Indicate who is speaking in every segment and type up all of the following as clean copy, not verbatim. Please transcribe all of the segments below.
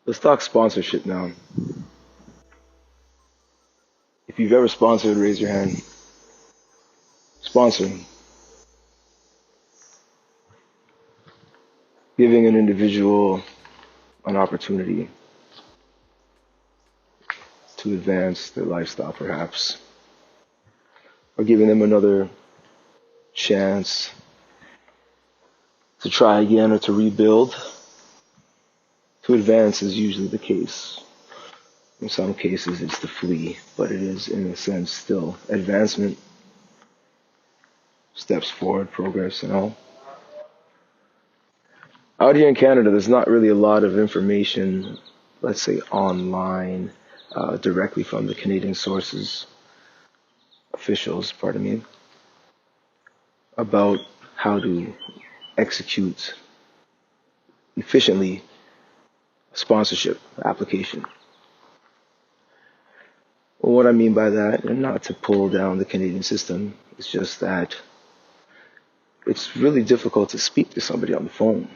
Speaker 1: Let's talk sponsorship now. If you've ever sponsored, raise your hand. Sponsoring. Giving an individual an opportunity to advance their lifestyle, perhaps, or giving them another chance to try again or to rebuild. To advance is usually the case. In some cases, it's to flee, but it is, in a sense, still advancement, steps forward, progress, and all. Out here in Canada, there's not really a lot of information, let's say online, directly from the Canadian sources, officials, pardon me, about how to execute efficiently a sponsorship application. Well, what I mean by that, and not to pull down the Canadian system, is just that it's really difficult to speak to somebody on the phone.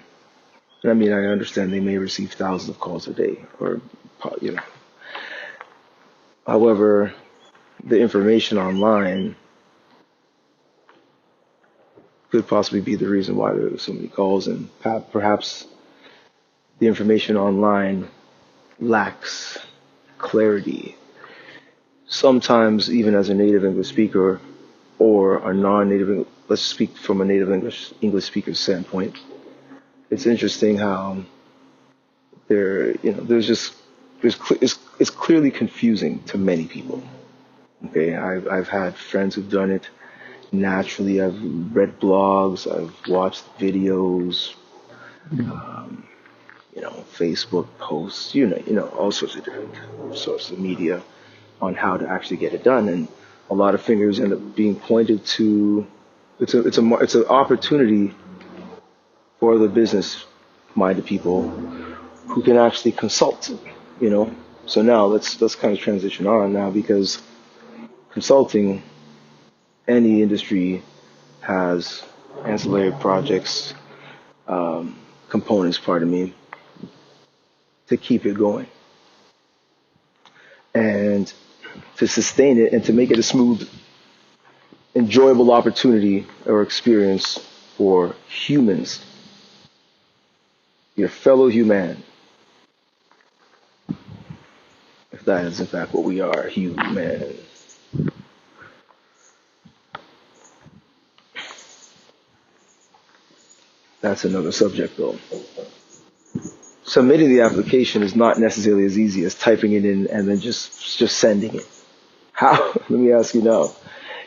Speaker 1: And I mean, I understand they may receive thousands of calls a day, or, you know. However, the information online could possibly be the reason why there are so many calls, and perhaps the information online lacks clarity. Sometimes, even as a native English speaker or a non-native, let's speak from a native English speaker standpoint, it's interesting how it's clearly confusing to many people. Okay, I've had friends who've done it naturally. I've read blogs, I've watched videos, Facebook posts, all sorts of different sources of media on how to actually get it done, and a lot of fingers end up being pointed to. It's an opportunity for the business-minded people who can actually consult. So now let's kind of transition on now, because consulting, any industry has ancillary projects, components, pardon me, to keep it going. And to sustain it and to make it a smooth, enjoyable opportunity or experience for humans, your fellow human, if that is in fact what we are, human. That's another subject, though. Submitting the application is not necessarily as easy as typing it in and then just sending it. How? Let me ask you now.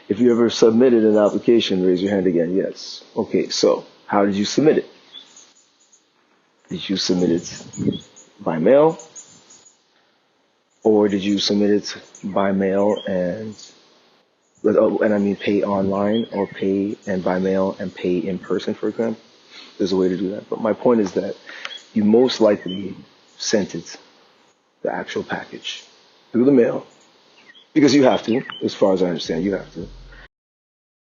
Speaker 1: If you ever submitted an application, raise your hand again. Yes. Okay, so how did you submit it? Did you submit it by mail? Or did you submit it by mail and I mean pay online, or pay and by mail and pay in person, for example? There's a way to do that. But my point is that you most likely sent it, the actual package, through the mail, because you have to, as far as I understand, you have to.